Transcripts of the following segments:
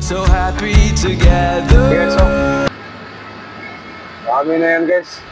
so happy together. Okay, so kami na yan, guys.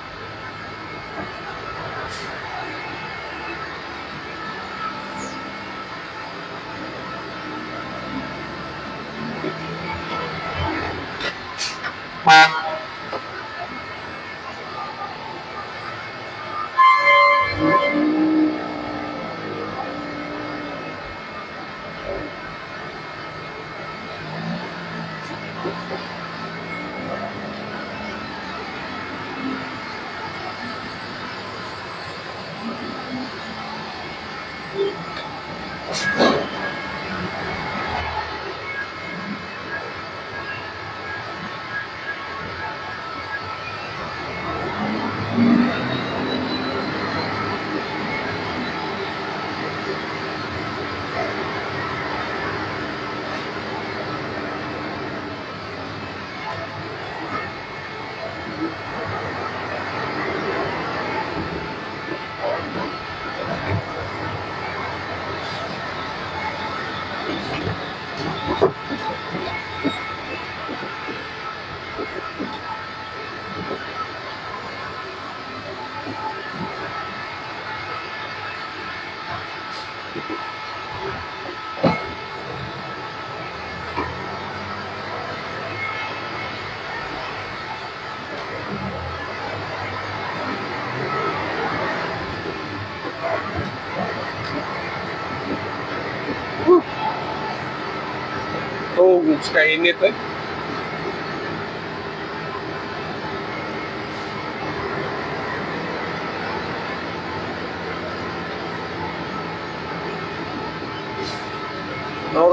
Oh, kainit eh.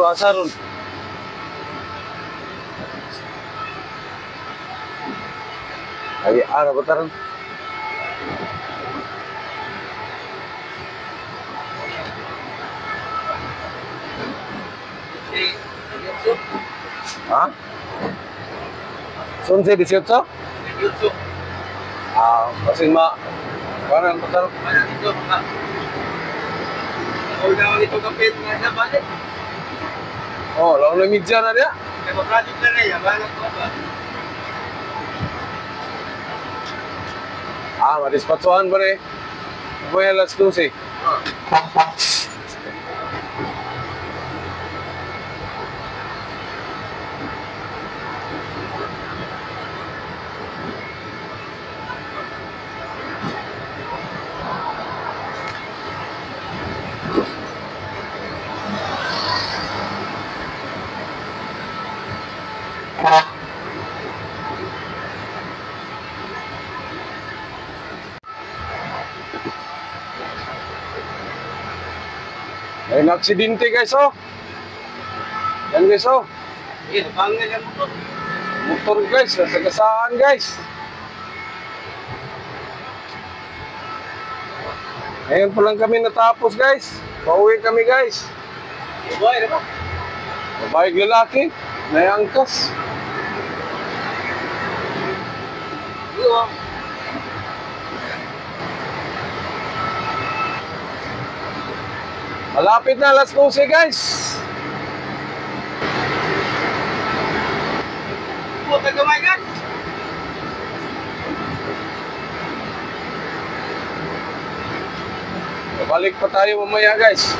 Rasa ron. Ay, ara ba taron? Ha? Sunse 18? 18. Kasi parang patarong. Ano dito mga? Huwag naman ito kapit nga na balik. Oh, lawan na media na dia. Kaya project na rin, yabanan ko ba? Madispatsuhan pa rin. May alas 12. Ay, na-aksidente guys, oh. Yan guys, oh. Bangin ang motor. Motor guys, nasa gasaan guys. Ngayon pa lang kami natapos guys. Pauwi kami guys. Buhay na ba? Babaeng lalaki, naiangkas. Iyo. Malapit na alas 12 guys. Puta gamay ka. Balik pa tayo mamaya guys.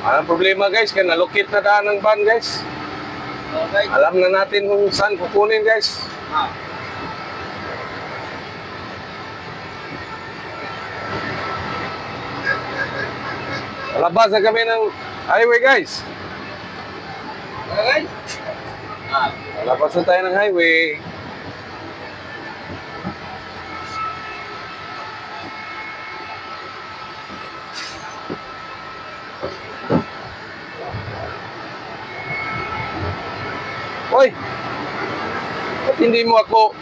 Anong problema guys? Kaya nalukit na daan ng van guys. Okay. Alam na natin kung saan kukunin guys. Labas na kami ng highway guys. Okay. Labas na tayo ng highway. Hoy! Ba't hindi mo ako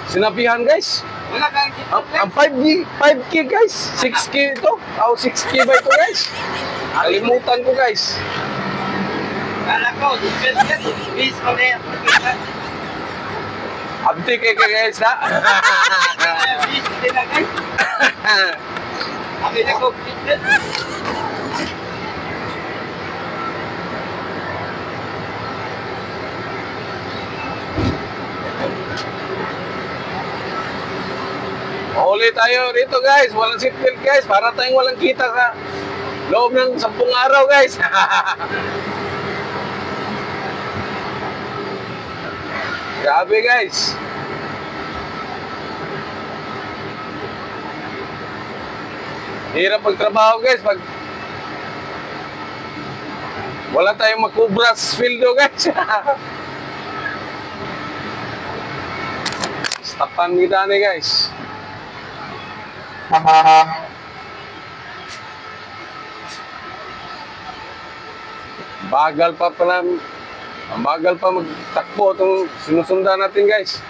sinabihan guys? Wala kang Ang 5K guys, 6K ito. 6K ba ito guys? Kalimutan ko guys. Kala ko, bis ko na yan. Abdi kay guys na. Bis din na guys. Abi na ko, bis. Tuloy tayo rito guys. Walang seatbelt guys. Para tayong walang kita sa loob ng 10 araw guys. Grabe guys. Hirap magtrabaho guys pag wala tayong makubra sa sweldo guys. Stapan kita nih guys. Bagal pa pala, ang bagal pa magtakbo itong sinusundan natin guys.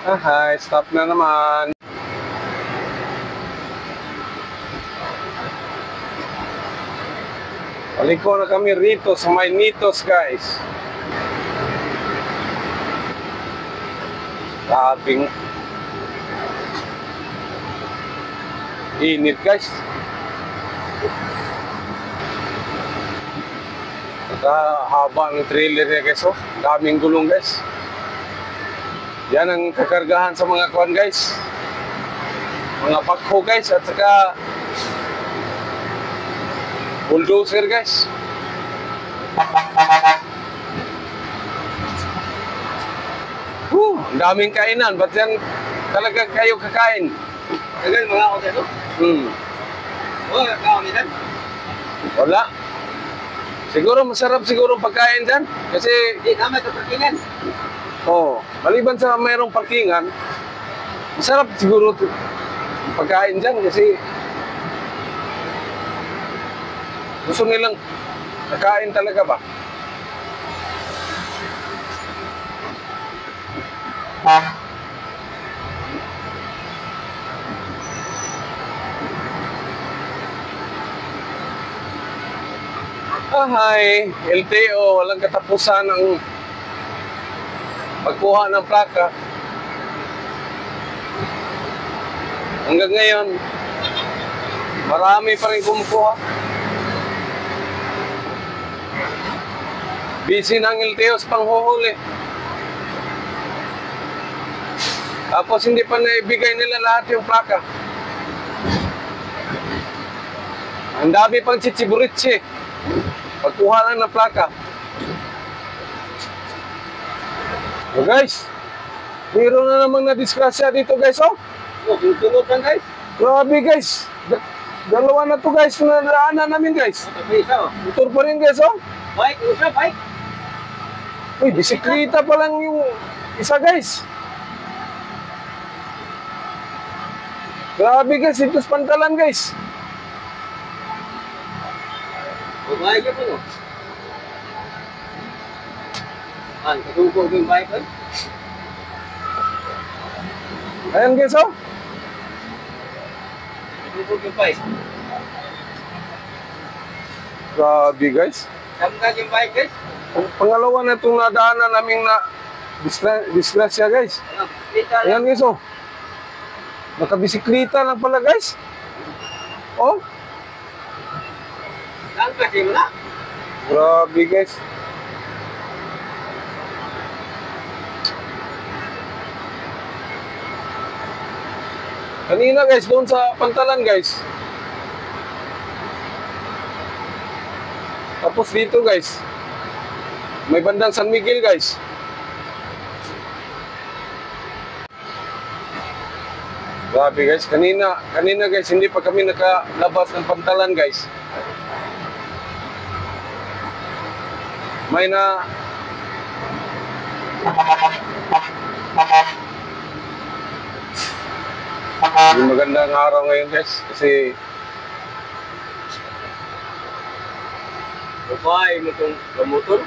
Hi, stop na naman. Paliko na kami rito sa Maynitos guys. Grabing init guys. Haba ng trailer niya guys, oh. Daming gulong guys. Yan ang kakargahan sa mga kuwan guys. Mga backhoe guys at saka bulldozer guys. Ang daming kainan. Ba't yan talaga kayo kakain? Tagal mga ako dito. Oh, kakaon niyan. Wala. Siguro masarap siguro pagkain dyan. Kasi Hindi naman ito parkingan. maliban sa mayroong parkingan, masarap siguro pagkain dyan kasi gusto nilang nakain talaga ba? Hi, LTO, walang katapusan ng pagkuha ng plaka. Hanggang ngayon, marami pa rin kumukuha. Busy ng LTO sa panghuhuli. Tapos hindi pa naibigay nila lahat yung plaka. Ang dami pang chichiburitsi. Pagkuha lang ng plaka. So guys, mayroon na namang na-disgrasya dito guys, oh. Tulog lang guys. Grabe guys. Dalawa na to guys, na nadaanan namin guys. May isa oh. Motor pa rin guys, oh. Bike, isa bike. Uy, bisikleta pa lang yung isa guys. Grabe guys, ito sa pantalan guys. Bike ka po no. Katugog yung bike ko. Ayan guys, oh. Katugog yung bike. Grabe guys. Samtag yung bike guys. Pangalawa na itong nadaanan naming na disgrasya guys. Kita Ayan guys, oh. Nakabisikleta lang pala guys. Oh, lang kasi mo na. grabe guys. Kanina guys, doon sa pantalan guys. Tapos dito guys, may bandang San Miguel guys. Grabe guys, kanina guys, hindi pa kami nakalabas ng pantalan guys. May na yung magandang araw ngayon guys kasi Babae mo itong motor.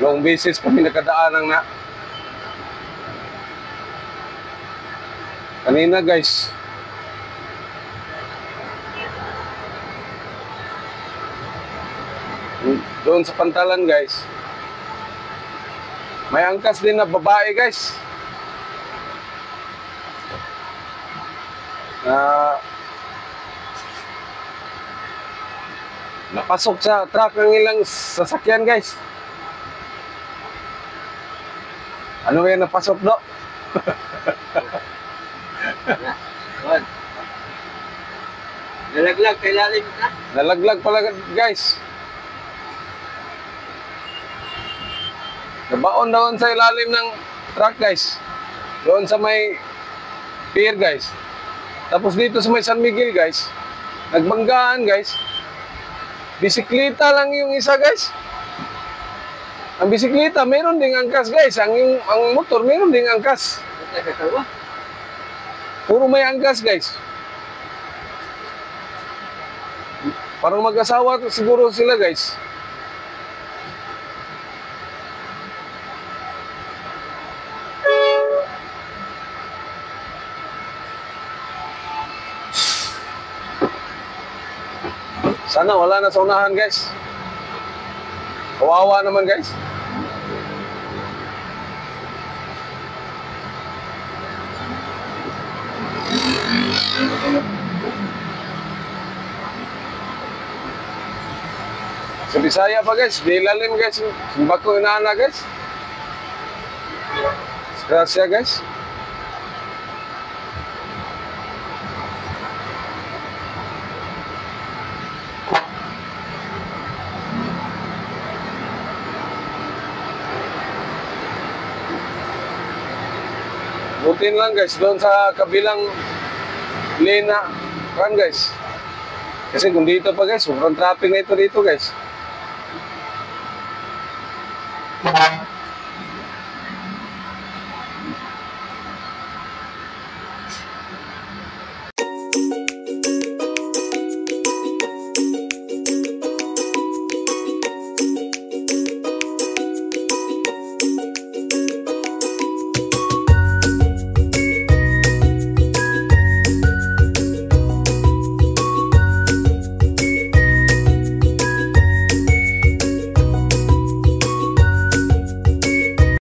long beses kami nakadaan na kanina guys. Doon sa pantalan guys, may angkas din na babae guys na napasok sa truck ng ilang sasakyan guys. Ano yan napasok do? Yun. Nalaglag kay lalim na. Nalaglag pala guys. Nabaon doon sa ilalim ng truck guys. Doon sa may pier guys. Tapos dito sa may San Miguel guys. Nagbanggaan guys. Bisikleta lang yung isa guys. Ang bisikleta mayroon ding angkas guys. Ang motor mayroon ding angkas. Ito kay Kalwa. Puro may angkas guys. Parang mag-asawa siguro sila guys. Sana wala na sa unahan guys. Kawawa naman guys. Sa Bisaya pa guys, di lalim guys. Simbak ko inaana guys. Gracias guys. Butin lang guys, doon sa kabilang lena kan guys. Kasi kung dito pa guys, sobrang traffic na ito dito guys.